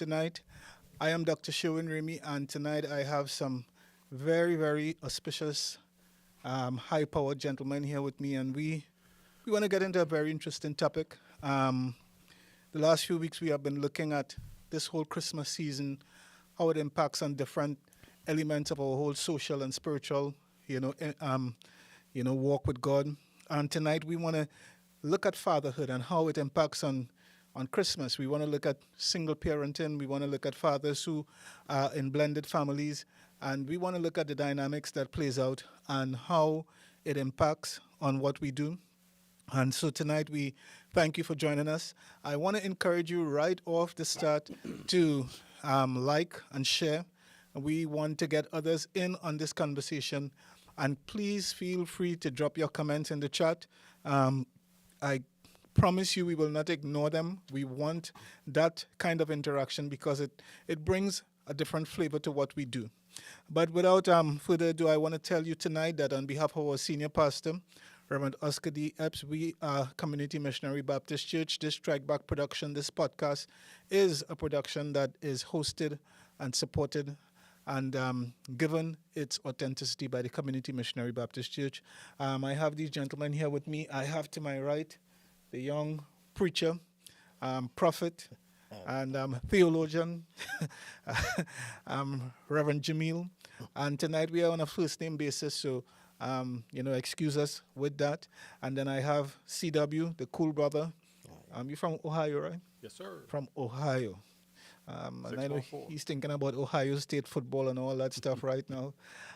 tonight. I am Dr. Sherwin Remy, and tonight I have some very, very auspicious, high powered gentlemen here with me, and we want to get into a very interesting topic. The last few weeks we have been looking at this whole Christmas season, how it impacts on different elements of our whole social and spiritual, walk with God. And tonight we want to look at fatherhood and how it impacts on Christmas. We want to look at single parenting. We want to look at fathers who are in blended families, and we want to look at the dynamics that plays out and how it impacts on what we do. And so tonight we thank you for joining us. I want to encourage you right off the start to like and share. We want to get others in on this conversation. And please feel free to drop your comments in the chat. I promise you we will not ignore them. We want that kind of interaction because it brings a different flavor to what we do. But without further ado, I want to tell you tonight that on behalf of our senior pastor, Reverend Oscar D. Epps, we are Community Missionary Baptist Church. This Strike Back production, this podcast, is a production that is hosted and supported and given its authenticity by the Community Missionary Baptist Church. I have these gentlemen here with me. I have to my right the young preacher, prophet, and theologian, Reverend Jamil. And tonight we are on a first name basis, so excuse us with that. And then I have CW, the cool brother. You're from Ohio, right? Yes, sir. From Ohio. And I know 614. he's thinking about Ohio State football and all that stuff right now.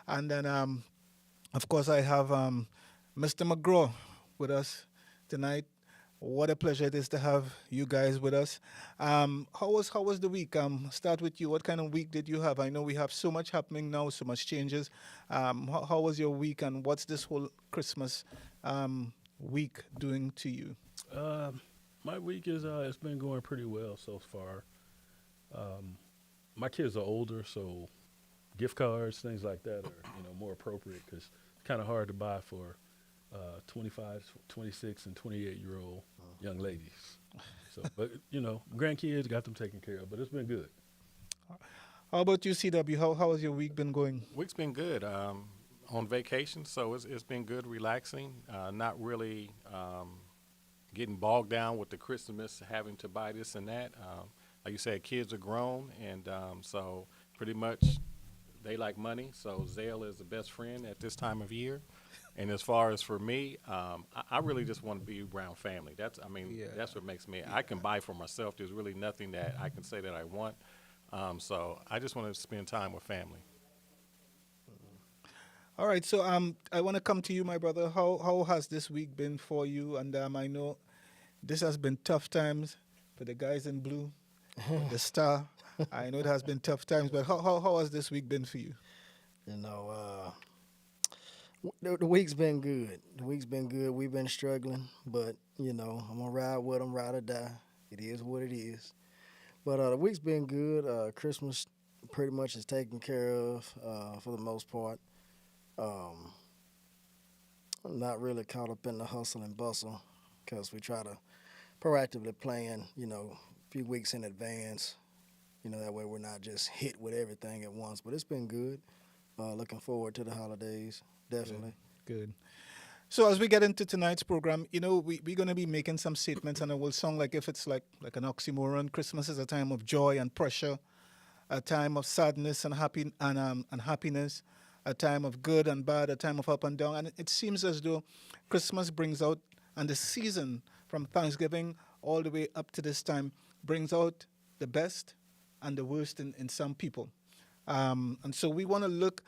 And then, of course, I have Mr. McGraw with us tonight. What a pleasure it is to have you guys with us. How was the week? Start with you. What kind of week did you have? I know we have so much happening now, so much changes. How was your week, and what's this whole Christmas week doing to you? My week is it's been going pretty well so far. My kids are older, so gift cards, things like that are more appropriate because it's kind of hard to buy for 25, 26, and 28-year-old young ladies. So, but grandkids got them taken care of, but it's been good. How about you, CW? How has your week been going? Week's been good. On vacation, so it's been good, relaxing. Not really getting bogged down with the Christmas, having to buy this and that. Like you said, kids are grown, and so pretty much they like money. So Zelle is the best friend at this time of year. And as far as for me, I really just want to be around family. That's what makes me. I can buy for myself. There's really nothing that I can say that I want. So I just want to spend time with family. All right, so I want to come to you, my brother. How has this week been for you? And I know this has been tough times for the guys in blue, the star. I know it has been tough times, but how has this week been for you? The week's been good. The week's been good. We've been struggling, but I'm gonna ride with them, ride or die. It is what it is. But the week's been good. Christmas pretty much is taken care of for the most part. I'm not really caught up in the hustle and bustle because we try to proactively plan, a few weeks in advance. That way we're not just hit with everything at once. But it's been good. Looking forward to the holidays, definitely. Good. So as we get into tonight's program, we're going to be making some statements, and it will sound like if it's like an oxymoron. Christmas is a time of joy and pressure, a time of sadness and happiness, a time of good and bad, a time of up and down. And it seems as though Christmas brings out, and the season from Thanksgiving all the way up to this time brings out the best and the worst in some people. And so we want to look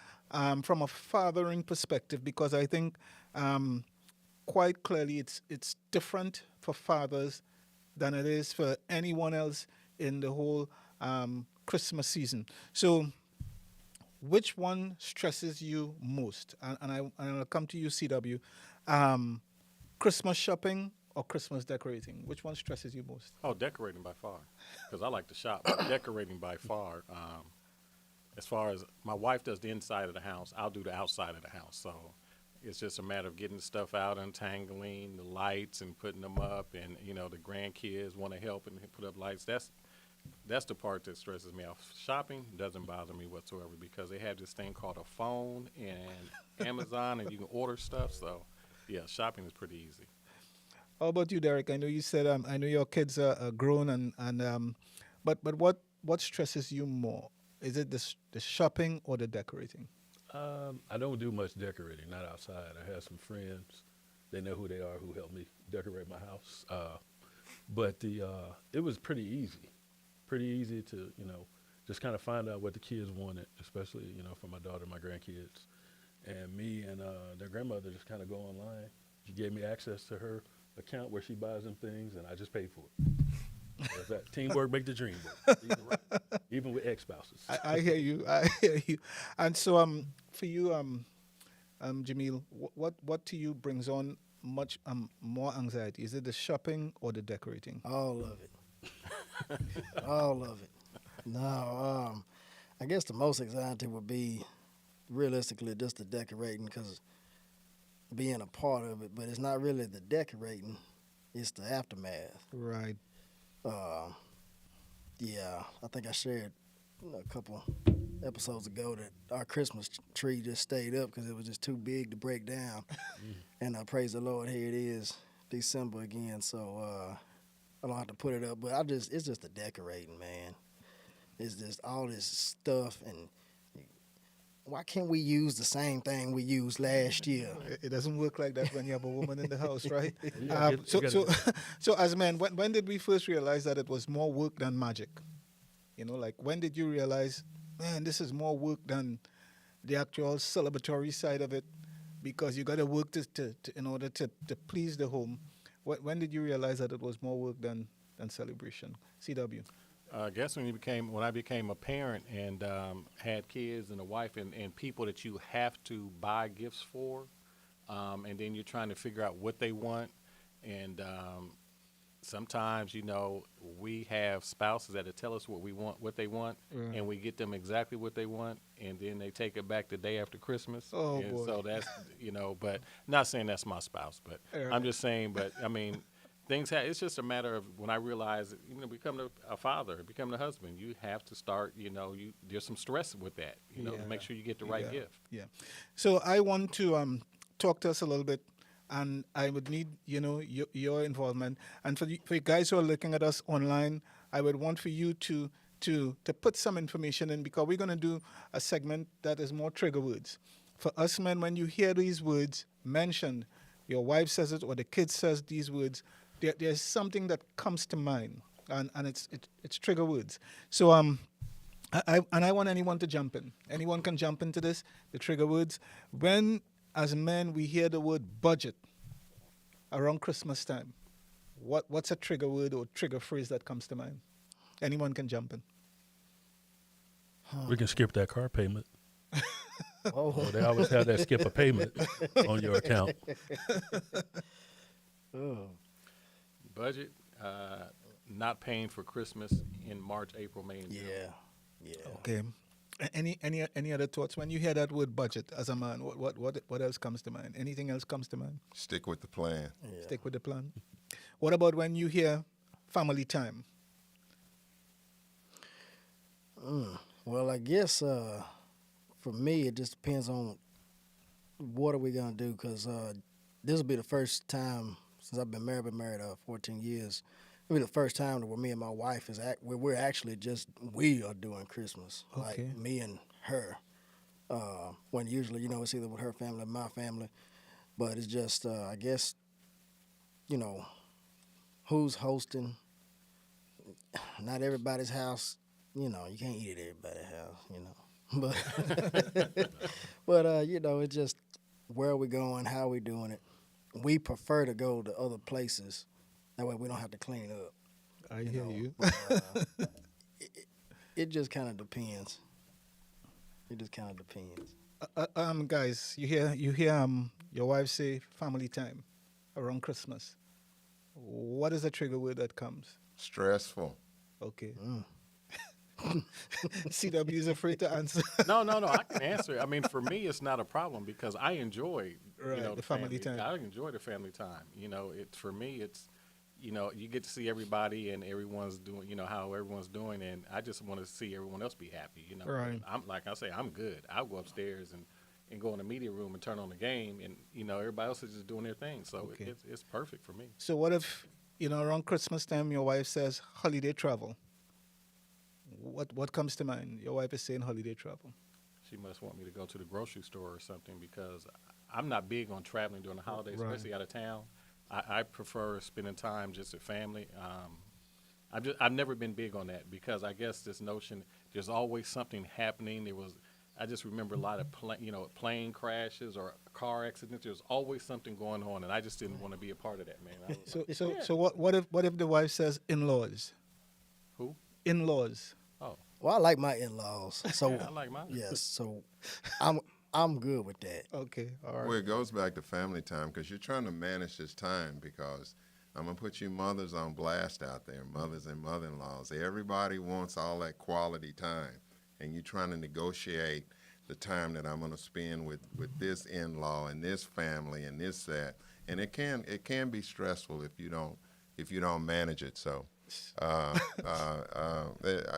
from a fathering perspective because I think quite clearly it's different for fathers than it is for anyone else in the whole Christmas season. So which one stresses you most? And I'll come to you, CW. Christmas shopping or Christmas decorating? Which one stresses you most? Oh, decorating by far, because I like to shop. But decorating by far. As far as my wife does the inside of the house, I'll do the outside of the house. So it's just a matter of getting the stuff out, untangling the lights and putting them up. And, the grandkids want to help and put up lights. That's the part that stresses me out. Shopping doesn't bother me whatsoever because they have this thing called a phone and Amazon, and you can order stuff. So, yeah, shopping is pretty easy. How about you, Derek? I know you said I know your kids are grown but what stresses you more? Is it the shopping or the decorating? I don't do much decorating, not outside. I have some friends. They know who they are who help me decorate my house. But it was pretty easy. Pretty easy to, just kind of find out what the kids wanted, especially, for my daughter, my grandkids. And me and their grandmother just kind of go online. She gave me access to her account where she buys them things, and I just paid for it. That's that. Teamwork make the dream work. Even with ex-spouses. I hear you. I hear you. And so, for you, Jamil, what to you brings on much more anxiety? Is it the shopping or the decorating? All of it. All of it. No, I guess the most anxiety would be realistically just the decorating because being a part of it, but it's not really the decorating, it's the aftermath. Right. Yeah, I think I shared a couple episodes ago that our Christmas tree just stayed up because it was just too big to break down. And praise the Lord, here it is, December again. So I don't have to put it up, but it's just the decorating, man. It's just all this stuff, and why can't we use the same thing we used last year? It doesn't work like that when you have a woman in the house, right? Yeah, So as men, when did we first realize that it was more work than magic? Like when did you realize, man, this is more work than the actual celebratory side of it, because you got to work in order to please the home. When did you realize that it was more work than celebration? CW. I guess when I became a parent and had kids and a wife and people that you have to buy gifts for, and then you're trying to figure out what they want, and sometimes we have spouses that tell us what they want, and we get them exactly what they want, and then they take it back the day after Christmas. Oh, and boy. so that's but not saying that's my spouse, but I'm just saying, but I mean. It's just a matter of when I realize, becoming a father, becoming a husband, you have to start, there's some stress with that, to make sure you get the right gift. Yeah. So I want to talk to us a little bit, and I would need, your involvement. And for you guys who are looking at us online, I would want for you to put some information in, because we're going to do a segment that is more trigger words. For us men, when you hear these words mentioned, your wife says it or the kid says these words, there's something that comes to mind, and it's trigger words. So I want anyone to jump in. Anyone can jump into this. The trigger words. When as men we hear the word budget around Christmas time, what's a trigger word or trigger phrase that comes to mind? Anyone can jump in. We can skip that car payment. Oh, They always have that skip a payment on your account. oh. Budget, not paying for Christmas in March, April, May, and June. Yeah. Okay. Any other thoughts when you hear that word budget as a man? What else comes to mind? Anything else comes to mind? Stick with the plan. Yeah. Stick with the plan. What about when you hear family time? Well, I guess for me, it just depends on what are we gonna do, because this will be the first time since I've been married 14 years. It'll be the first time where me and my wife we're actually we are doing Christmas, Okay. like me and her. When usually, it's either with her family or my family, but it's just I guess, who's hosting. Not everybody's house. You can't eat at everybody's house. But it's just where are we going, how are we doing it. We prefer to go to other places. That way we don't have to clean up. I hear you. But, it just kind of depends. It just kind of depends. Guys, you hear your wife say family time around Christmas. What is the trigger word that comes? Stressful. Okay. CW is afraid to answer. No, I can answer it. I mean, for me, it's not a problem because I enjoy, Right, the family time. I enjoy the family time. For me, you know, you get to see everybody and everyone's doing, you know, how everyone's doing, and I just want to see everyone else be happy, you know. Right. I'm like I say, I'm good. I'll go upstairs and go in the media room and turn on the game, and you know, everybody else is just doing their thing, so Okay. it's perfect for me. So what if, around Christmas time, your wife says holiday travel? What comes to mind? Your wife is saying holiday travel. She must want me to go to the grocery store or something because I'm not big on traveling during the holidays, Right. especially out of town. I prefer spending time just with family. I've never been big on that because I guess this notion there's always something happening. I just remember a lot of plane crashes or car accidents. There's always something going on, and I just didn't want to be a part of that, man. I was like, So what if the wife says in-laws? who? In-laws. Oh, Well, I like my in-laws, so yeah, I like mine. yes, so I'm good with that. Okay, all right. Well, it goes back to family time because you're trying to manage this time because I'm going to put you mothers on blast out there, mothers and mother-in-laws. Everybody wants all that quality time, and you're trying to negotiate the time that I'm going to spend with this in-law and this family and this, that. And it can be stressful if you don't manage it. So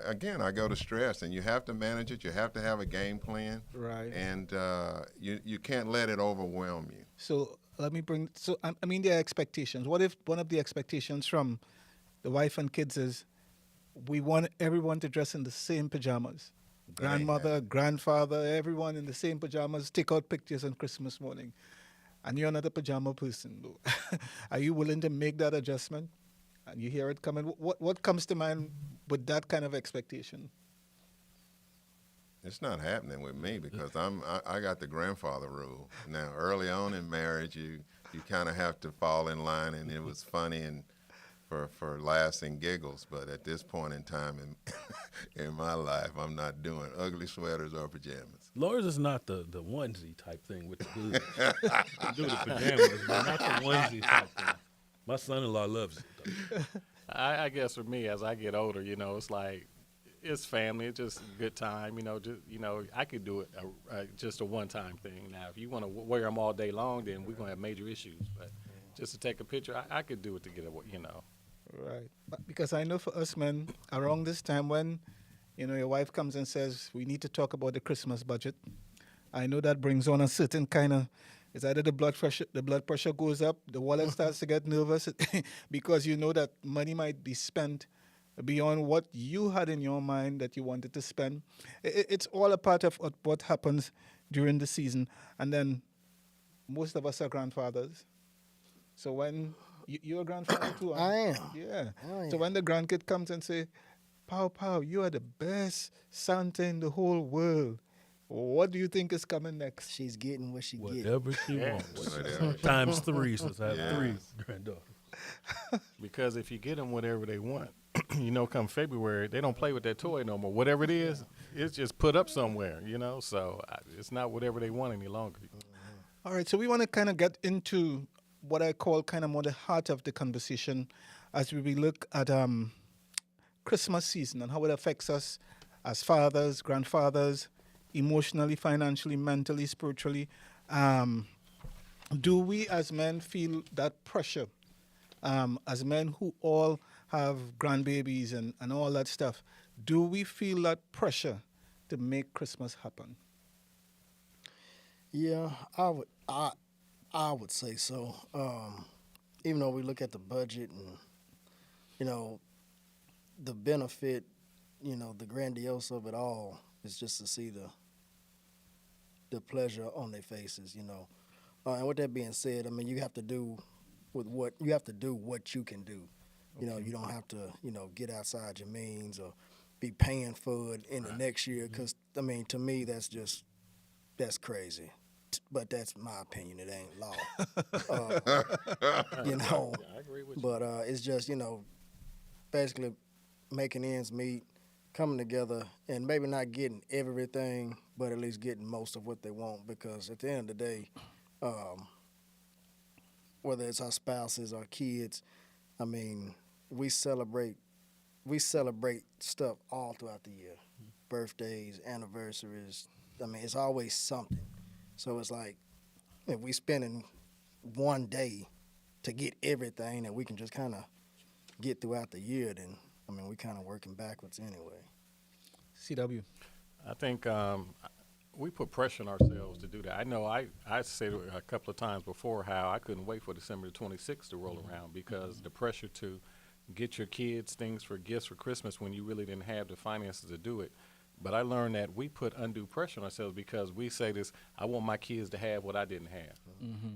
again, I go to stress, and you have to manage it. You have to have a game plan, Right. and you can't let it overwhelm you. So let me bring. So I mean, there are expectations. What if one of the expectations from the wife and kids is we want everyone to dress in the same pajamas? That ain't Grandmother, grandfather, everyone in the same pajamas. Take out pictures on Christmas morning, and you're not a pajama person. Are you willing to make that adjustment? And you hear it coming. What comes to mind with that kind of expectation? It's not happening with me because I got the grandfather rule. Now, early on in marriage, you kind of have to fall in line, and it was funny and for laughs and giggles. But at this point in time in my life, I'm not doing ugly sweaters or pajamas. Laura's is not the onesie type thing with the boots. Do the pajamas, but not the onesie type thing. My son-in-law loves it, though. I guess for me, as I get older, you know, it's like it's family. It's just a good time. I could do it just a one-time thing. Now, if you want to wear them all day long, then we're gonna have major issues. But just to take a picture, I could do it to get a. Right. But because I know for us men, around this time when, your wife comes and says, we need to talk about the Christmas budget, I know that brings on a certain kind of, it's either the blood pressure goes up, the wallet starts to get nervous because you know that money might be spent beyond what you had in your mind that you wanted to spend. It's all a part of what happens during the season. And then most of us are grandfathers. So when you're a grandfather too, huh? I am. Yeah. I So am. when the grandkid comes and say, Pow, you are the best Santa in the whole world. What do you think is coming next? She's getting what she gets. Whatever she Yeah. wants. Whatever. Times three, since I have Yeah. 3 granddaughters. Because if you get them whatever they want, come February, they don't play with that toy no more. Whatever it is, it's just put up somewhere, So it's not whatever they want any longer. All right, so we want to kind of get into what I call kind of more the heart of the conversation as we look at Christmas season and how it affects us as fathers, grandfathers, emotionally, financially, mentally, spiritually. Do we as men feel that pressure? As men who all have grandbabies and all that stuff, do we feel that pressure to make Christmas happen? Yeah, I would say so. Even though we look at the budget and the benefit, the grandiose of it all is just to see the pleasure on their faces, and with that being said, I mean you have to do what you can do. You don't have to get outside your means or be paying for it in the next year because I mean to me that's crazy. But that's my opinion. It ain't law. I agree with you. But it's just, basically making ends meet, coming together, and maybe not getting everything, but at least getting most of what they want. Because at the end of the day, whether it's our spouses, our kids, I mean, we celebrate stuff all throughout the year. Birthdays, anniversaries. I mean, it's always something. So it's like if we spending one day to get everything, and we can just kind of get throughout the year, then I mean we kind of working backwards anyway. CW. I think we put pressure on ourselves to do that. I know I said it a couple of times before how I couldn't wait for December 26th to roll around because the pressure to get your kids things for gifts for Christmas when you really didn't have the finances to do it. But I learned that we put undue pressure on ourselves because we say this, I want my kids to have what I didn't have.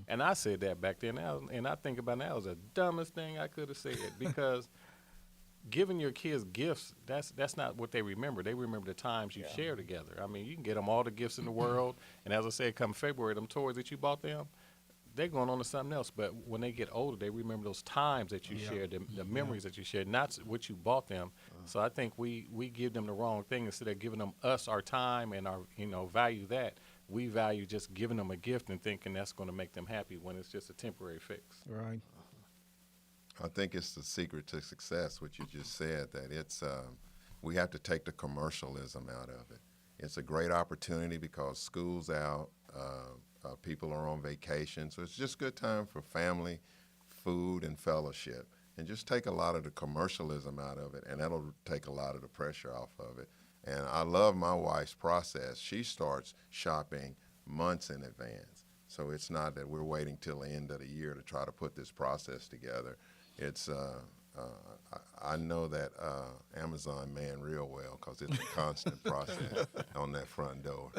And I said that back then, and I think about it now, it was the dumbest thing I could have said because giving your kids gifts, that's not what they remember. They remember the times you share together. I mean, you can get them all the gifts in the world, and as I said, come February, them toys that you bought them, they're going on to something else. But when they get older, they remember those times that you shared, the memories that you shared, not what you bought them. So I think we give them the wrong thing instead of giving them us our time and our value that. We value just giving them a gift and thinking that's going to make them happy when it's just a temporary fix. Right. I think it's the secret to success, what you just said, that it's we have to take the commercialism out of it. It's a great opportunity because school's out, people are on vacation, so it's just good time for family, food, and fellowship. And just take a lot of the commercialism out of it, and that'll take a lot of the pressure off of it. And I love my wife's process. She starts shopping months in advance. So it's not that we're waiting till the end of the year to try to put this process together. It's I know that Amazon man real well because it's a constant process on that front door.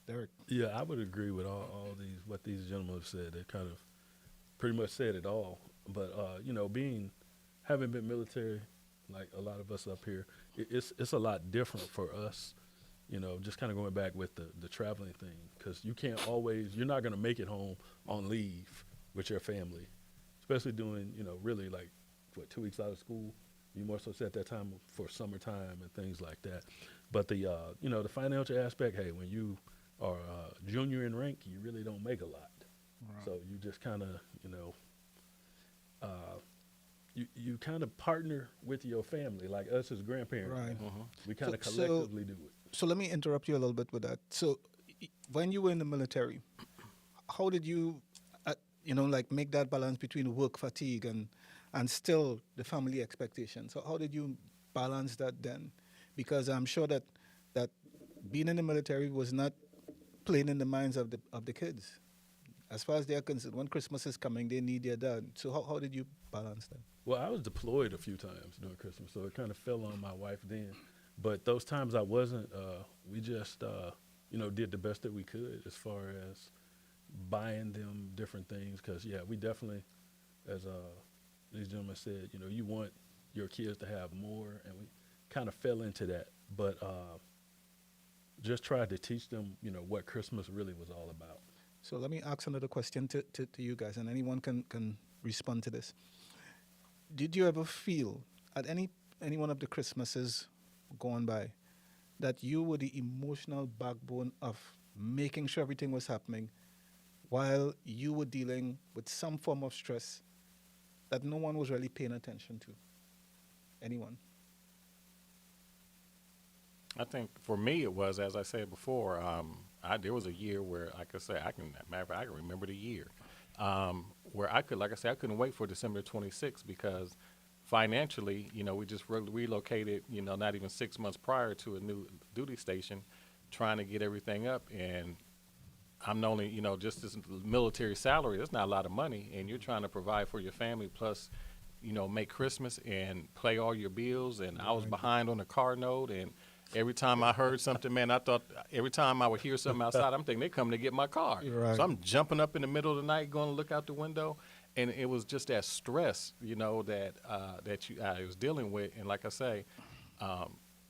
Derek. Yeah, I would agree with all these what these gentlemen have said. They kind of pretty much said it all. But having been military, like a lot of us up here, it's a lot different for us. Just kind of going back with the traveling thing, because you're not going to make it home on leave with your family, especially doing really like 2 weeks out of school. You more so set that time for summertime and things like that. But the the financial aspect, hey, when you are junior in rank, you really don't make a lot. Right. So you just kind of you kind of partner with your family, like us as grandparents. Right. We kind of So- collectively do it. So let me interrupt you a little bit with that. So when you were in the military, how did you, make that balance between work fatigue and still the family expectations? So how did you balance that then? Because I'm sure that being in the military was not playing in the minds of the kids. As far as they're concerned, when Christmas is coming, they need their dad. So how did you balance that? Well, I was deployed a few times during Christmas, so it kind of fell on my wife then. But those times I wasn't, we just, did the best that we could as far as buying them different things. Because, we definitely, as these gentlemen said, you want your kids to have more, and we kind of fell into that. But just tried to teach them, what Christmas really was all about. So let me ask another question to you guys, and anyone can respond to this. Did you ever feel at any one of the Christmases gone by that you were the emotional backbone of making sure everything was happening while you were dealing with some form of stress that no one was really paying attention to? Anyone? I think for me it was, as I said before, there was a year where I could say I can remember the year where I couldn't wait for December 26th because financially, we just relocated, not even 6 months prior to a new duty station, trying to get everything up, and I'm only, just this military salary. That's not a lot of money, and you're trying to provide for your family plus, make Christmas and pay all your bills. And I was behind on the car note, and every time I heard something, man, I thought every time I would hear something outside, I'm thinking they're coming to get my car. Right. So I'm jumping up in the middle of the night, going to look out the window, and it was just that stress, that I was dealing with. And like I say,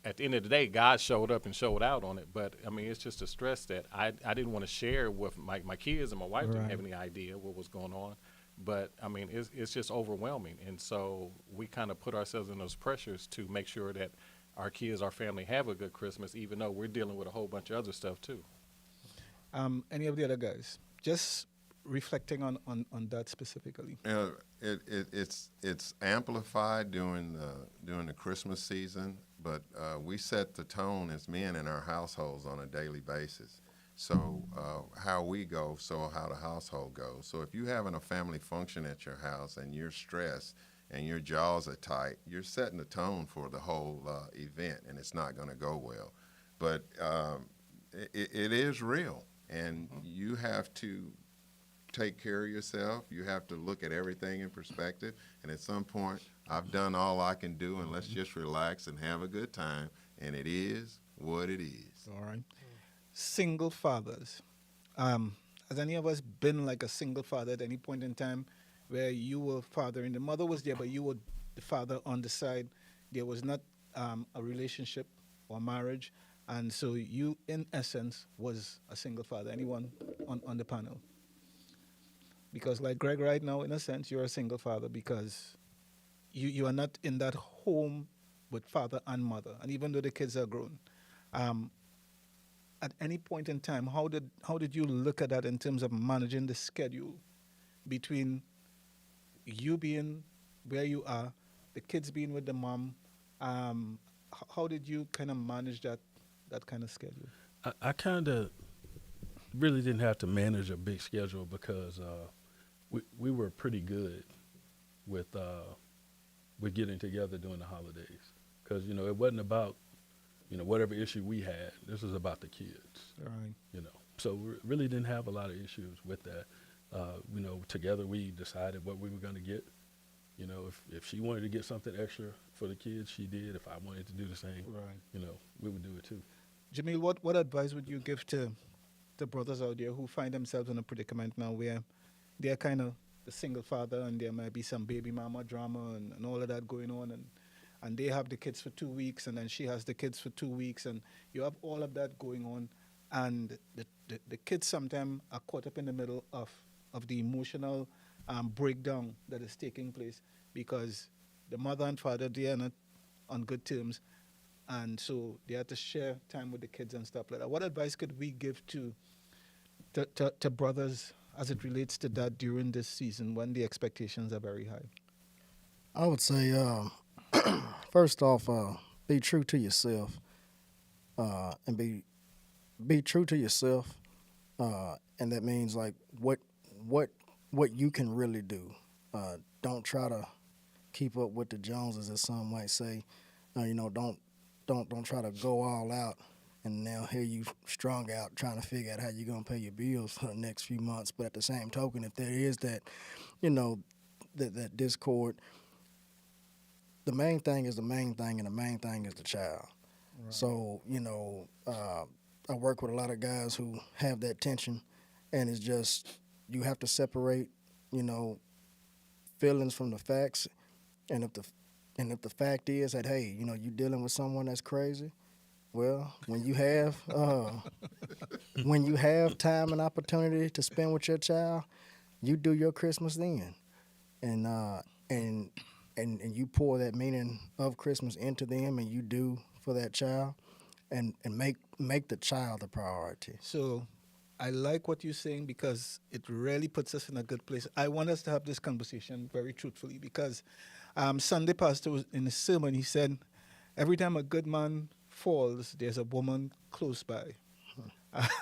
at the end of the day, God showed up and showed out on it. But I mean, it's just a stress that I didn't want to share with my kids, and my wife didn't have any idea what was going on. But I mean, it's just overwhelming, and so we kind of put ourselves in those pressures to make sure that our kids, our family, have a good Christmas, even though we're dealing with a whole bunch of other stuff too. Any of the other guys? Just reflecting on that specifically. It's amplified during the Christmas season, but we set the tone as men in our households on a daily basis. So how we go, so how the household goes. So if you're having a family function at your house and you're stressed, and your jaws are tight, you're setting the tone for the whole event, and it's not going to go well. But it is real, and you have to take care of yourself. You have to look at everything in perspective. And at some point, I've done all I can do, and let's just relax and have a good time. And it is what it is. All right. Single fathers. Has any of us been like a single father at any point in time where you were fathering? The mother was there, but you were the father on the side. There was not a relationship or marriage. And so you, in essence, was a single father. Anyone on the panel? Because like Greg right now, in a sense, you're a single father because you are not in that home with father and mother. And even though the kids are grown, at any point in time, how did you look at that in terms of managing the schedule between you being where you are, the kids being with the mom? How did you kind of manage that kind of schedule? I kind of really didn't have to manage a big schedule because we were pretty good with getting together during the holidays. Because, it wasn't about, whatever issue we had. This was about the kids, Right. So we really didn't have a lot of issues with that. Together we decided what we were going to get. If she wanted to get something extra for the kids, she did. If I wanted to do the same, Right. We would do it too. Jamil, what advice would you give to the brothers out there who find themselves in a predicament now where they're kind of the single father and there might be some baby mama drama and all of that going on, and they have the kids for 2 weeks and then she has the kids for 2 weeks and you have all of that going on, and the kids sometimes are caught up in the middle of the emotional breakdown that is taking place because the mother and father, they are not on good terms, and so they have to share time with the kids and stuff like that. What advice could we give to brothers as it relates to that during this season when the expectations are very high? I would say, first off, be true to yourself, and be true to yourself, and that means like what you can really do. Don't try to keep up with the Joneses, as some might say. Don't try to go all out. And now here you strung out trying to figure out how you're going to pay your bills for the next few months. But at the same token, if there is that, that discord, the main thing is the main thing, and the main thing is the child. Right. So, I work with a lot of guys who have that tension, and it's just you have to separate, feelings from the facts. And if the fact is that, hey, you're dealing with someone that's crazy, well, when you have time and opportunity to spend with your child, you do your Christmas then, and you pour that meaning of Christmas into them, and you do for that child, and make the child the priority. So, I like what you're saying because it really puts us in a good place. I want us to have this conversation very truthfully because Sunday pastor was in his sermon. He said, every time a good man falls, there's a woman close by.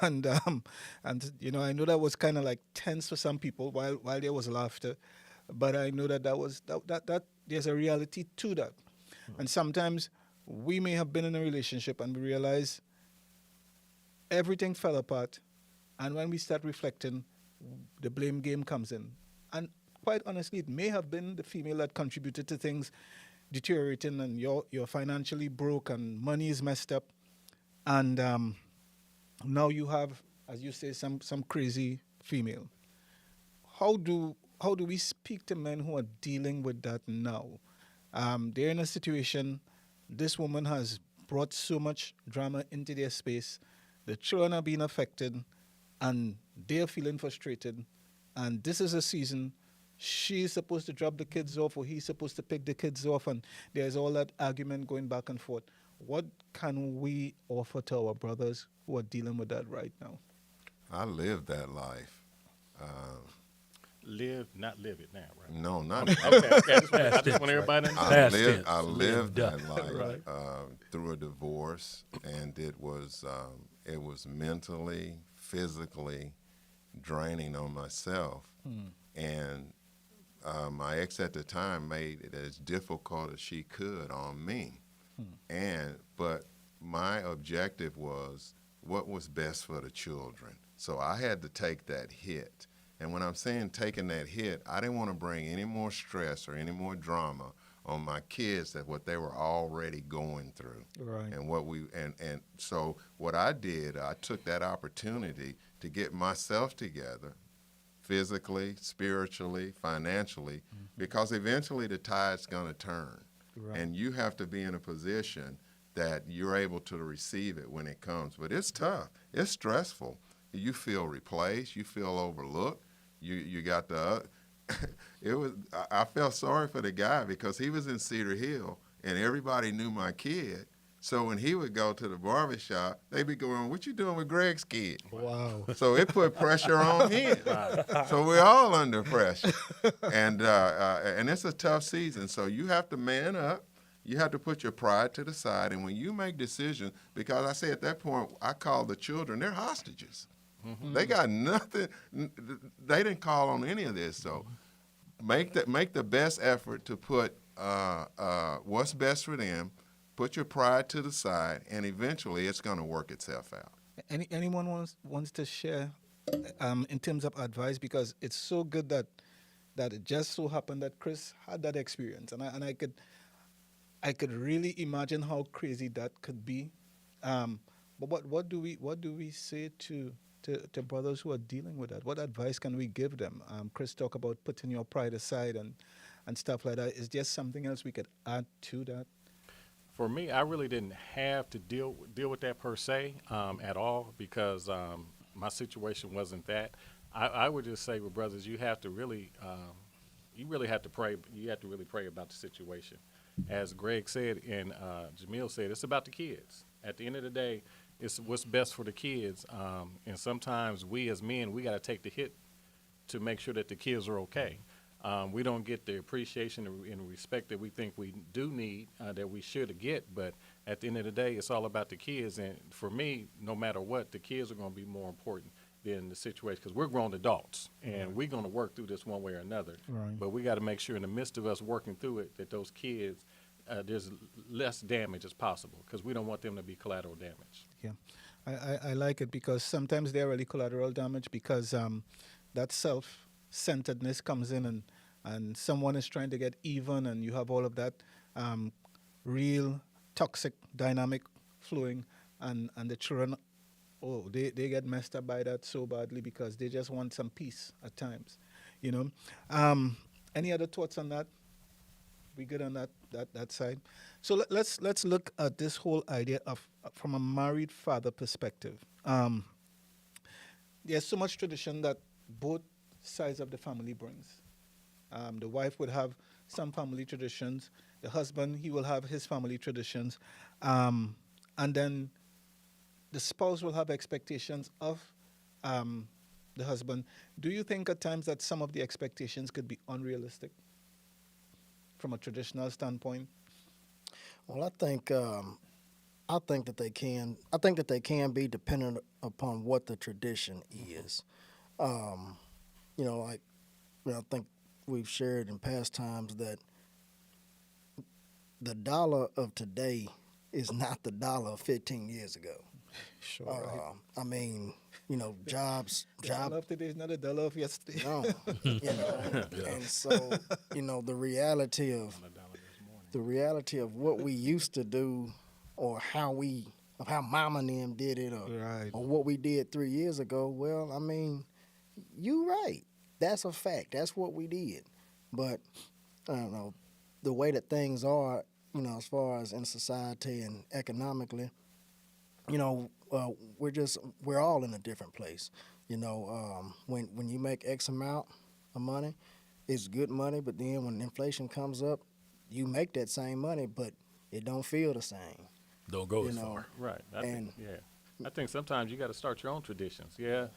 And I know that was kind of like tense for some people while there was laughter, but I know that there's a reality to that. And sometimes we may have been in a relationship and we realize everything fell apart, and when we start reflecting, the blame game comes in. And quite honestly, it may have been the female that contributed to things deteriorating, and you're financially broke and money is messed up, and now you have, as you say, some crazy female. How do we speak to men who are dealing with that now? They're in a situation. This woman has brought so much drama into their space. The children are being affected, and they're feeling frustrated. And this is a season. She's supposed to drop the kids off, or he's supposed to pick the kids off, and there's all that argument going back and forth. What can we offer to our brothers who are dealing with that right now? I lived that life. Not live it now, right? No, not Okay. I just want everybody to know. I lived that life Right. Through a divorce, and it was mentally, physically draining on myself. And my ex at the time made it as difficult as she could on me. But my objective was what was best for the children. So I had to take that hit. And when I'm saying taking that hit, I didn't want to bring any more stress or any more drama on my kids than what they were already going through. Right. And so what I did, I took that opportunity to get myself together physically, spiritually, financially, because eventually the tide's going to turn. Right. And you have to be in a position that you're able to receive it when it comes. But it's tough. It's stressful. You feel replaced. You feel overlooked. You got the. I felt sorry for the guy because he was in Cedar Hill and everybody knew my kid. So when he would go to the barbershop, they'd be going, "What you doing with Greg's kid?" Wow. So it put pressure on him. So we're all under pressure, and it's a tough season. So you have to man up. You have to put your pride to the side, and when you make decisions, because I say at that point, I call the children, they're hostages. They got nothing. They didn't call on any of this. So make the best effort to put what's best for them. Put your pride to the side, and eventually it's going to work itself out. Anyone wants to share in terms of advice, because it's so good that it just so happened that Chris had that experience, and I could really imagine how crazy that could be. But what do we say to brothers who are dealing with that? What advice can we give them? Chris talked about putting your pride aside and stuff like that. Is there something else we could add to that? For me, I really didn't have to deal with that per se at all, because my situation wasn't that. I would just say, with brothers, you have to really, you really have to pray. You have to really pray about the situation. As Greg said and Jamil said, it's about the kids. At the end of the day, it's what's best for the kids. And sometimes we as men, we got to take the hit to make sure that the kids are okay. We don't get the appreciation and respect that we think we do need, that we should get. But at the end of the day, it's all about the kids. And for me, no matter what, the kids are going to be more important than the situation, because we're grown adults and we're going to work through this one way or another. Right. But we got to make sure in the midst of us working through it that those kids, there's less damage as possible, because we don't want them to be collateral damage. Yeah, I like it, because sometimes they're really collateral damage, because that self-centeredness comes in, and someone is trying to get even, and you have all of that real toxic dynamic flowing, and the children, they get messed up by that so badly, because they just want some peace at times, you know. Any other thoughts on that? We good on that side? So let's look at this whole idea of from a married father perspective. There's so much tradition that both sides of the family brings. The wife would have some family traditions. The husband, he will have his family traditions. And then the spouse will have expectations of the husband. Do you think at times that some of the expectations could be unrealistic from a traditional standpoint? Well, I think that they can. I think that they can be dependent upon what the tradition is. You know, like, I think we've shared in past times that the dollar of today is not the dollar of 15 years ago. Sure. Right. I mean, jobs. The dollar of today is not a dollar of yesterday. No, and so the reality of what we used to do, or how Mama and them did it, or what we did 3 years ago. Well, I mean, you're right. That's a fact. That's what we did. But I don't know, the way that things are, as far as in society and economically, we're all in a different place. When you make X amount of money, it's good money. But then when inflation comes up, you make that same money, but it don't feel the same. Don't go as far. Right. I think sometimes you got to start your own traditions. Yeah,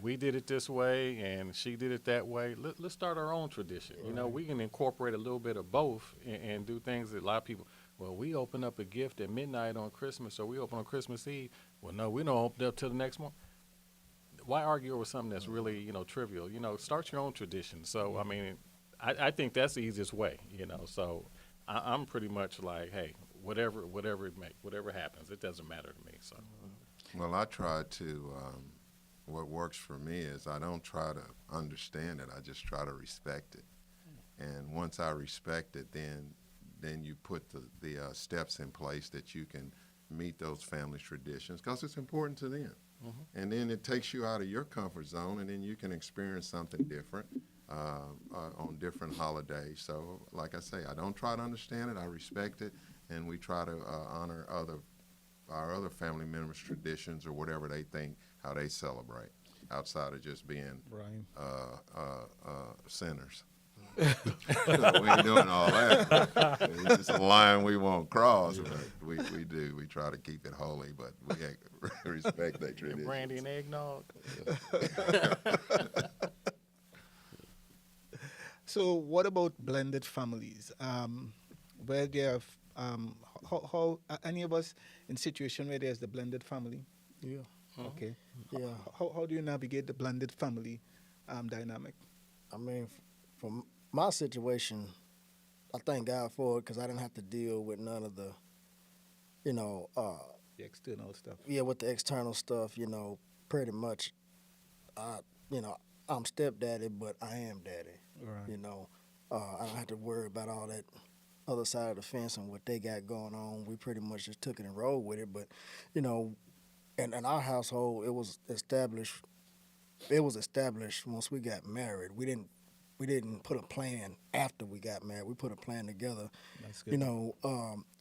we did it this way, and she did it that way. Let's start our own tradition. Right. We can incorporate a little bit of both and do things that a lot of people, well, we open up a gift at midnight on Christmas, or we open on Christmas Eve. Well, no, we don't open up till the next morning. Why argue over something that's really, trivial? Start your own tradition. So, I mean, I think that's the easiest way, you know. So I'm pretty much like, hey, whatever happens, it doesn't matter to me. So Well, I try to, what works for me is I don't try to understand it. I just try to respect it. And once I respect it, then you put the steps in place that you can meet those family traditions because it's important to them. And then it takes you out of your comfort zone, and then you can experience something different on different holidays. So, like I say, I don't try to understand it. I respect it, and we try to honor our other family members' traditions or whatever they think how they celebrate, outside of just being Right. sinners. So we ain't doing all that. It's just a line we won't cross. But we do. We try to keep it holy, but we respect their and traditions. brandy and eggnog. So, what about blended families? Where they have, how any of us in situation where there's the blended family? Yeah. Okay. Yeah. How do you navigate the blended family dynamic? I mean, from my situation, I thank God for it because I didn't have to deal with none of the, The external stuff. with the external stuff. Pretty much, I'm stepdaddy, but I am daddy. Right. I don't have to worry about all that other side of the fence and what they got going on. We pretty much just took it and rolled with it. But, in our household, it was established. It was established once we got married. We didn't put a plan after we got married. We put a plan together. That's good.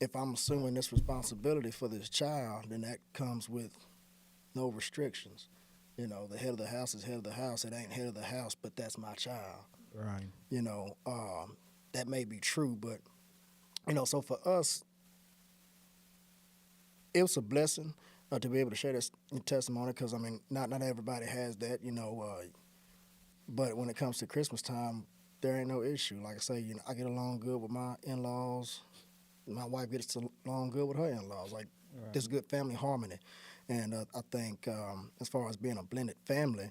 If I'm assuming this responsibility for this child, then that comes with no restrictions. The head of the house is head of the house. It ain't head of the house, but that's my child. Right. That may be true, but so for us, it was a blessing to be able to share this testimony because I mean, not everybody has that, but when it comes to Christmas time, there ain't no issue. Like I say, I get along good with my in-laws. My wife gets along good with her in-laws. Like there's good family harmony, and I think as far as being a blended family.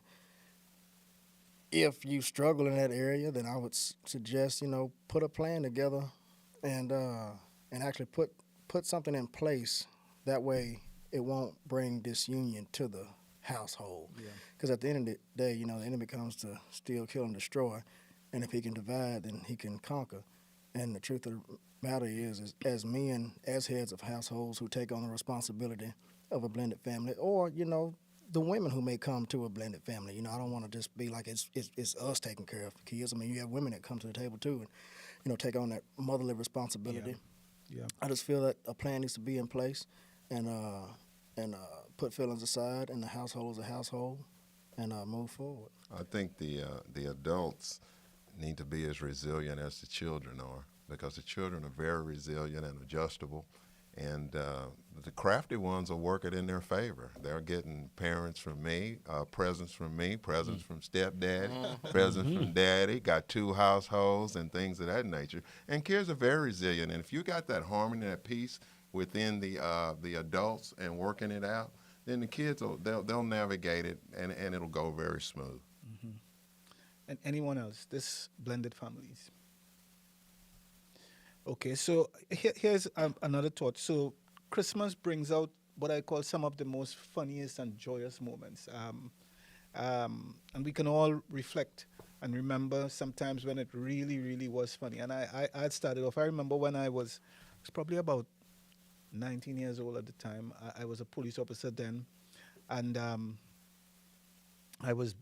If you struggle in that area, then I would suggest put a plan together, and actually put something in place. That way, it won't bring disunion to the household. Because at the end of the day, the enemy comes to steal, kill, and destroy, and if he can divide, then he can conquer. And the truth of the matter is as men, as heads of households who take on the responsibility of a blended family, or the women who may come to a blended family. I don't want to just be like it's us taking care of kids. I mean, you have women that come to the table too, and take on that motherly responsibility. Yeah. I just feel that a plan needs to be in place, and put feelings aside, and the household is a household, and move forward. I think the adults need to be as resilient as the children are because the children are very resilient and adjustable. And the crafty ones will work it in their favor. They're getting parents from me, presents from me, presents from stepdaddy, presents from daddy, got 2 households and things of that nature. And kids are very resilient. And if you got that harmony, that peace within the adults and working it out, then the kids they'll navigate it and it'll go very smooth. And anyone else? This blended families. Okay, so here's another thought. So Christmas brings out what I call some of the most funniest and joyous moments. And we can all reflect and remember sometimes when it really, really was funny. And I started off, I remember when I was probably about 19 years old at the time. I was a police officer then. And I was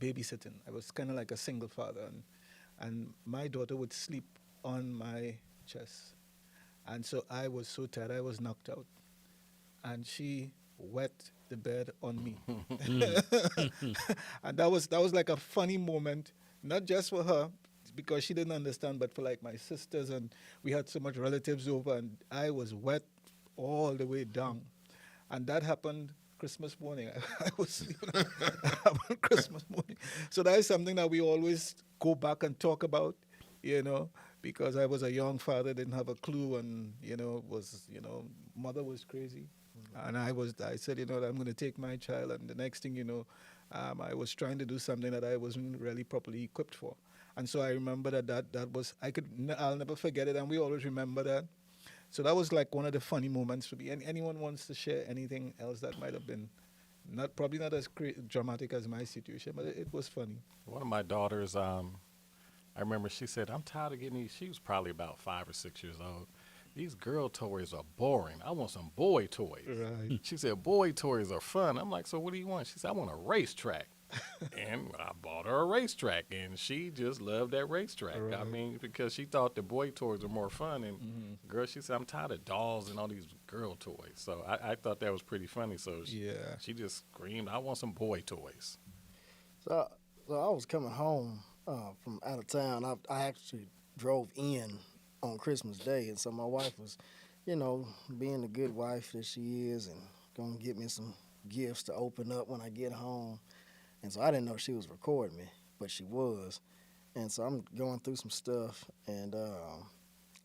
babysitting. I was kind of like a single father. And my daughter would sleep on my chest. And so I was so tired, I was knocked out. And she wet the bed on me. And that was like a funny moment, not just for her, because she didn't understand, but for like my sisters, and we had so much relatives over, and I was wet all the way down. And that happened Christmas morning. I was sleeping on Christmas morning. So that is something that we always go back and talk about, because I was a young father, didn't have a clue, and mother was crazy, and I said, I'm going to take my child, and the next thing I was trying to do something that I wasn't really properly equipped for, And so I remember that was I'll never forget it, and we always remember that. So that was like one of the funny moments for me. And anyone wants to share anything else that might have been probably not as dramatic as my situation, but it was funny. One of my daughters, I remember she said, I'm tired of getting these. She was probably about 5 or 6 years old. These girl toys are boring. I want some boy toys. Right. She said, boy toys are fun. I'm like, so what do you want? She said, I want a racetrack. And I bought her a racetrack, and she just loved that racetrack. I Right. mean, because she thought the boy toys were more fun. And girl, she said, I'm tired of dolls and all these girl toys. So I thought that was pretty funny. So Yeah. she just screamed, I want some boy toys. So I was coming home from out of town. I actually drove in on Christmas Day, and so my wife was, being the good wife that she is, and gonna get me some gifts to open up when I get home. And so I didn't know she was recording me, but she was. And so I'm going through some stuff, and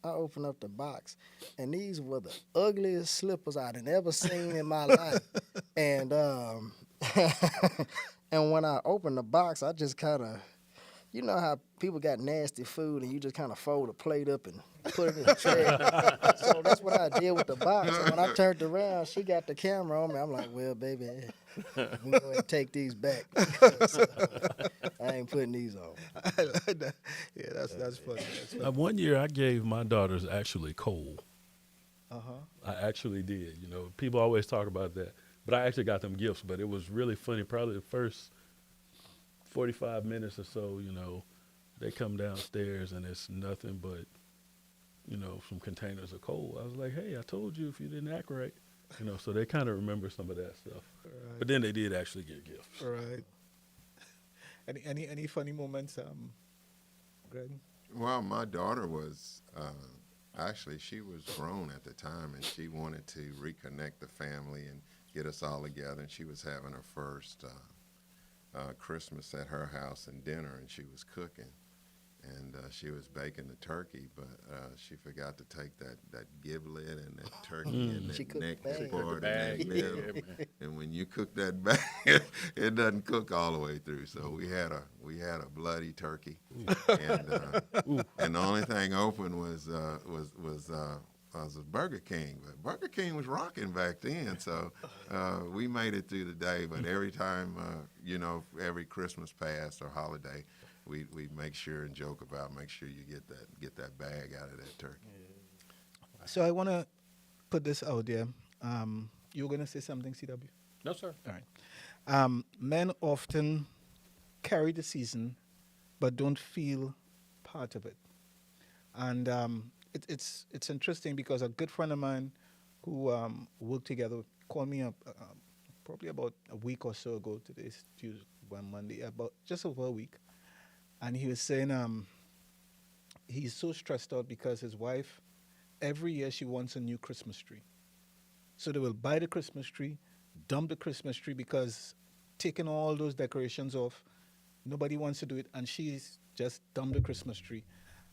I opened up the box, and these were the ugliest slippers I'd ever seen in my life. And and when I opened the box, I just kind of, you know how people got nasty food and you just kind of fold a plate up and put it in the tray. So that's what I did with the box. And when I turned around, she got the camera on me. I'm like, well, baby, we go ahead and take these back. I ain't putting these on. I like that. Yeah, that's funny. That's funny. One year I gave my daughters actually coal. Uh-huh. I actually did. People always talk about that, but I actually got them gifts. But it was really funny. Probably the first 45 minutes or so, they come downstairs and it's nothing but, some containers of coal. I was like, hey, I told you if you didn't act right. So they kind of remember some of that stuff. Right. But then they did actually get gifts. Right. Any funny moments, Greg? Well, my daughter was actually she was grown at the time, and she wanted to reconnect the family and get us all together. And she was having her first Christmas at her house and dinner, and she was cooking, and she was baking the turkey, but she forgot to take that giblet and that turkey and She that cooked neck the bag. part The and that bag. middle. And when you cook that bag, it doesn't cook all the way through. So we had a bloody turkey, and the only thing open was a Burger King. But Burger King was rocking back then, so we made it through the day. But every time, every Christmas past or holiday, we make sure and joke about make sure you get that bag out of that turkey. So I want to put this out there. You were going to say something, CW? No, sir. All right. Men often carry the season, but don't feel part of it. And it's interesting because a good friend of mine who worked together called me up probably about a week or so ago. Today's Tuesday, Monday, about just over a week. And he was saying he's so stressed out because his wife, every year she wants a new Christmas tree. So they will buy the Christmas tree, dump the Christmas tree because taking all those decorations off, nobody wants to do it, and she's just dumped the Christmas tree.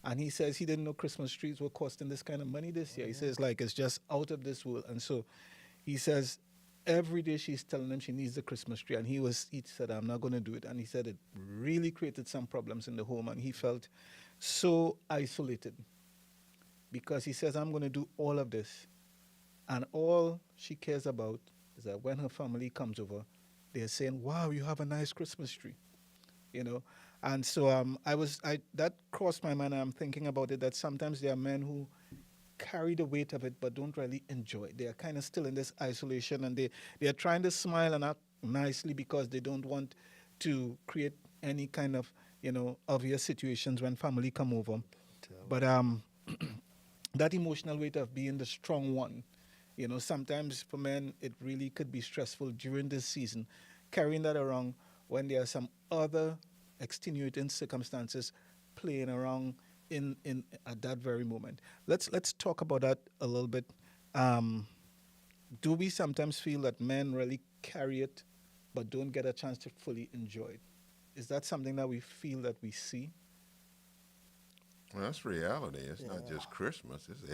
And he says he didn't know Christmas trees were costing this kind of money this year. He says, it's just out of this world. And so he says every day she's telling him she needs the Christmas tree. And he said, I'm not going to do it. And he said it really created some problems in the home. And he felt so isolated because he says, I'm going to do all of this. And all she cares about is that when her family comes over, they're saying, wow, you have a nice Christmas tree, And so that crossed my mind. I'm thinking about it, that sometimes there are men who carry the weight of it but don't really enjoy it. They are kind of still in this isolation, and they are trying to smile and act nicely because they don't want to create any kind of, obvious situations when family come over. But that emotional weight of being the strong one, sometimes for men it really could be stressful during this season, carrying that around when there are some other extenuating circumstances playing around in at that very moment. Let's talk about that a little bit. Do we sometimes feel that men really carry it but don't get a chance to fully enjoy it? Is that something that we feel that we see? Well, that's reality. It's not just Christmas. It's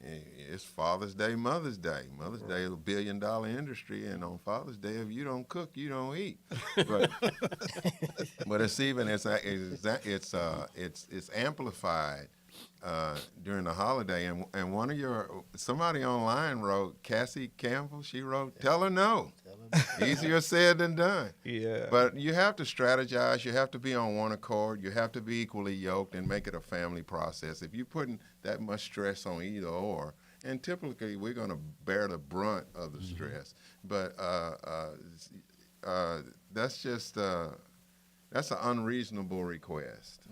It's Father's Day, Mother's Day. Mother's Day is $1 billion industry, and on Father's Day, if you don't cook, you don't eat. But but it's even it's amplified during the holiday. And one of somebody online wrote, Cassie Campbell. She wrote, "Tell her no." Easier said than done. Yeah. But you have to strategize. You have to be on one accord. You have to be equally yoked and make it a family process. If you're putting that much stress on either or, and typically we're going to bear the brunt of the stress. But that's just that's an unreasonable request,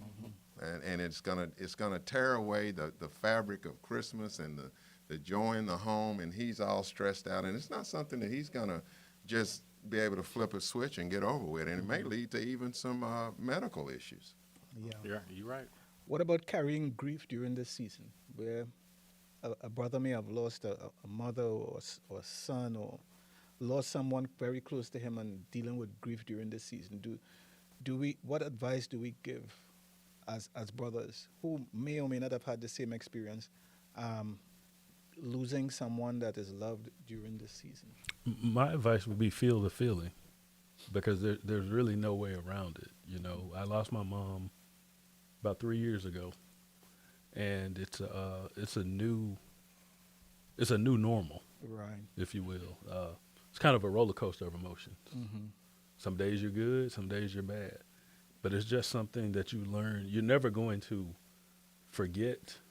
and it's gonna tear away the fabric of Christmas and the joy in the home. And he's all stressed out, and it's not something that he's gonna just be able to flip a switch and get over with, and it may lead to even some medical issues. Yeah, you're right. What about carrying grief during this season, where a brother may have lost a mother or a son, or lost someone very close to him, and dealing with grief during this season? What advice do we give as brothers who may or may not have had the same experience, losing someone that is loved during this season? My advice would be feel the feeling, because there's really no way around it. You know, I lost my mom about 3 years ago, and it's a new normal, Right. if you will. It's kind of a roller coaster of emotions. Some days you're good, some days you're bad, but it's just something that you learn. You're never going to forget.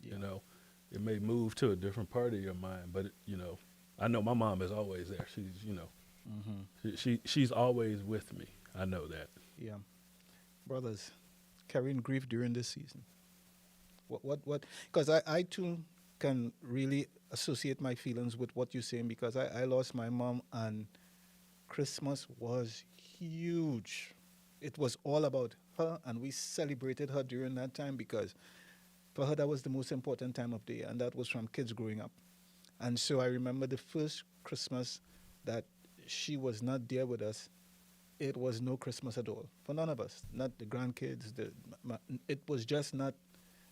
You know, it may move to a different part of your mind, but I know my mom is always there. She's always with me. I know that. Yeah. Brothers, carrying grief during this season. What? Because I too can really associate my feelings with what you're saying, because I lost my mom, and Christmas was huge. It was all about her, and we celebrated her during that time, because for her that was the most important time of the year, and that was from kids growing up. And so I remember the first Christmas that she was not there with us. It was no Christmas at all for none of us, not the grandkids. It was just not,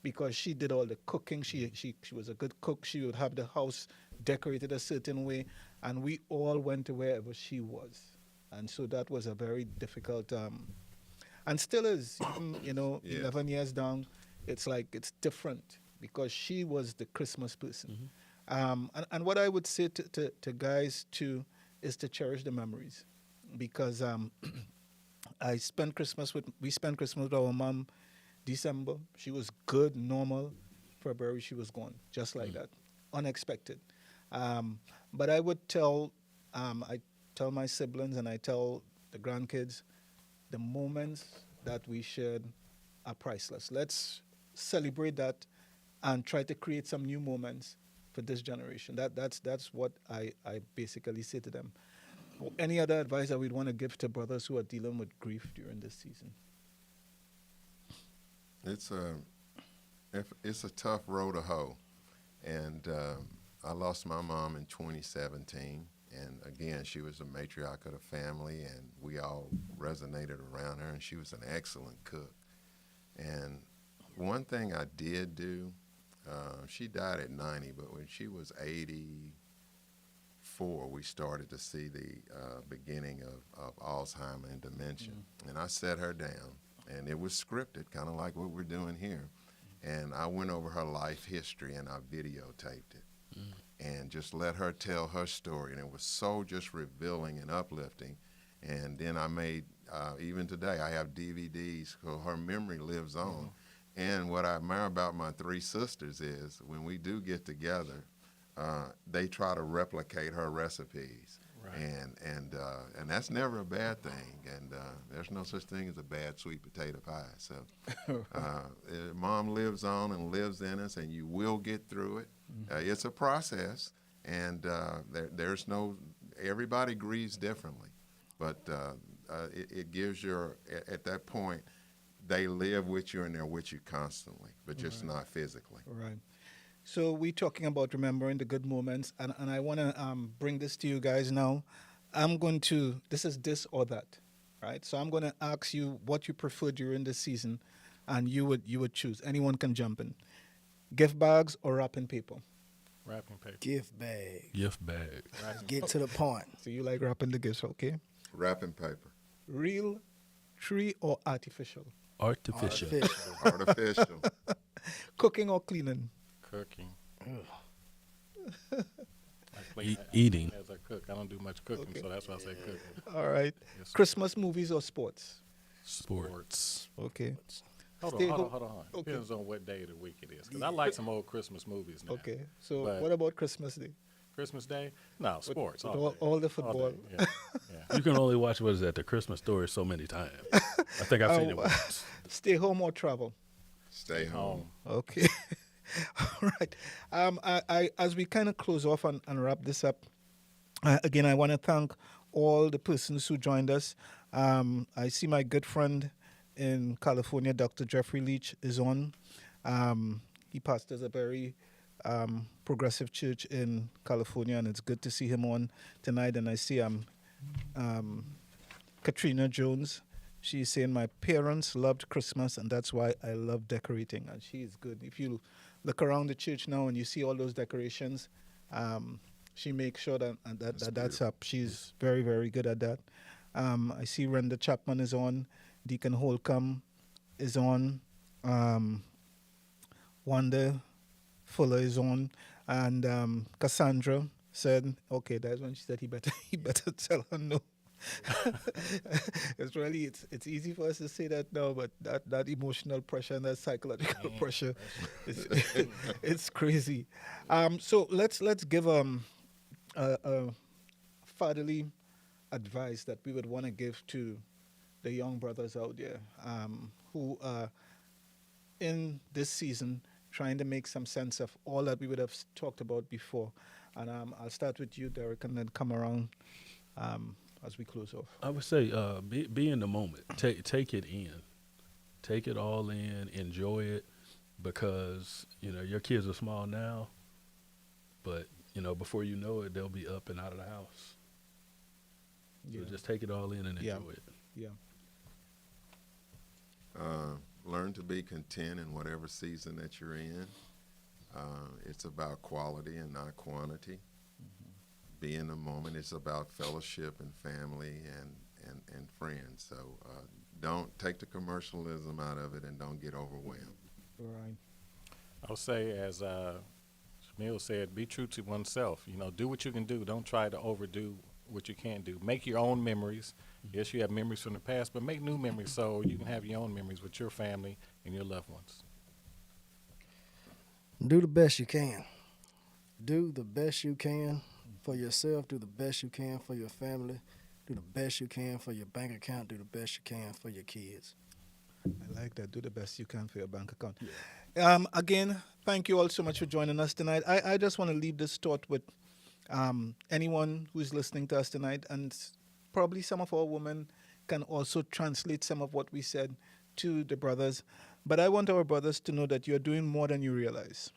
because she did all the cooking. She was a good cook. She would have the house decorated a certain way, and we all went to wherever she was. And so that was a very difficult, and still is, even, Yeah. 11 years down, it's like it's different, because she was the Christmas person. And what I would say to guys too is to cherish the memories, because we spent Christmas with our mom December. She was good, normal. February, she was gone, just like that, unexpected. But I would I tell my siblings, and I tell the grandkids, the moments that we shared are priceless. Let's celebrate that and try to create some new moments for this generation. That's what I basically say to them. Any other advice that we'd want to give to brothers who are dealing with grief during this season? It's a tough road to hoe, and I lost my mom in 2017, and again, she was a matriarch of the family, and we all resonated around her, and she was an excellent cook. And one thing I did do, she died at 90, but when she was 84, we started to see the beginning of Alzheimer and dementia. And I set her down, and it was scripted, kind of like what we're doing here. And I went over her life history, and I videotaped it, and just let her tell her story. And it was so just revealing and uplifting. And then I made, even today, I have DVDs, so her memory lives on. And what I admire about my three sisters is when we do get together, they try to replicate her recipes. Right. And that's never a bad thing. And there's no such thing as a bad sweet potato pie. So Mom lives on and lives in us, and you will get through it. It's a process, and there's no, everybody grieves differently. But it gives at that point, they live with you and they're with you constantly, but just not physically. Right. So we're talking about remembering the good moments, and I want to bring this to you guys now. This is this or that, right? So I'm going to ask you what you prefer during this season, and you would choose. Anyone can jump in. Gift bags or wrapping paper? Wrapping paper. Gift bag. Gift bag. Wrapping Get to the point. So you like wrapping the gifts, okay? Wrapping paper. Real, tree, or artificial? Artificial. Artificial. Artificial. Cooking or cleaning? cooking. Ugh. Eating. As I cook, I don't do much cooking, Okay. so that's why I say cooking. All right. Yes. Christmas movies or sports? Sports. Okay. Hold Stay on, home. hold on. Okay. Depends on what day of the week it is. Because I like some old Christmas movies now. Okay. So But- what about Christmas Day? Christmas Day? No, sports. With all day. all the All football. day, Yeah. yeah. You can only watch what is that? The Christmas Story so many times. I think I've seen it once. Stay home or travel? Stay home. Okay. All right. I as we kind of close off and wrap this up, again, I want to thank all the persons who joined us. I see my good friend in California, Dr. Jeffrey Leach, is on. He pastors a very progressive church in California, and it's good to see him on tonight. And I see Katrina Jones. She's saying, my parents loved Christmas, and that's why I love decorating. And she's good. If you look around the church now and you see all those decorations, she makes sure that's up. She's very, very good at that. I see Renda Chapman is on. Deacon Holcomb is on. Wanda Fuller is on. And Cassandra said, okay, that's when she said he better tell her no. It's easy for us to say that now, but that emotional pressure and that psychological pressure, it's crazy. So let's give a fatherly advice that we would want to give to the young brothers out there who are in this season trying to make some sense of all that we would have talked about before. And I'll start with you, Derek, and then come around as we close off. I would say be in the moment. Take it in. Take it all in. Enjoy it, because your kids are small now, but before you know it, they'll be up and out of the house. So just take it all in and enjoy Yeah. it. Yeah. Learn to be content in whatever season that you're in. It's about quality and not quantity. Be in the moment. It's about fellowship and family and friends. So don't take the commercialism out of it and don't get overwhelmed. Right. I'll say, as Shamil said, be true to oneself. Do what you can do. Don't try to overdo what you can't do. Make your own memories. Yes, you have memories from the past, but make new memories so you can have your own memories with your family and your loved ones. Do the best you can. Do the best you can for yourself. Do the best you can for your family. Do the best you can for your bank account. Do the best you can for your kids. I like that. Do the best you can for your bank account. Again, thank you all so much for joining us tonight. I just want to leave this thought with anyone who's listening to us tonight, and probably some of our women can also translate some of what we said to the brothers. But I want our brothers to know that you're doing more than you realize.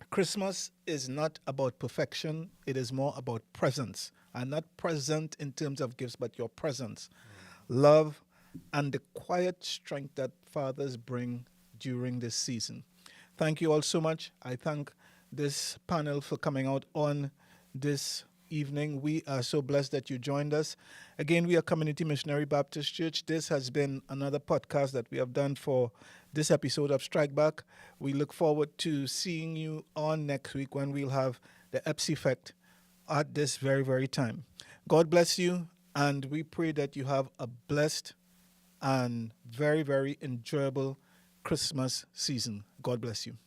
Christmas is not about perfection. It is more about presence. And not present in terms of gifts, but your presence, love, and the quiet strength that fathers bring during this season. Thank you all so much. I thank this panel for coming out on this evening. We are so blessed that you joined us. Again, we are Community Missionary Baptist Church. This has been another podcast that we have done for this episode of Strike Back. We look forward to seeing you on next week when we'll have the EPS effect at this very, very time. God bless you, and we pray that you have a blessed and very, very enjoyable Christmas season. God bless you.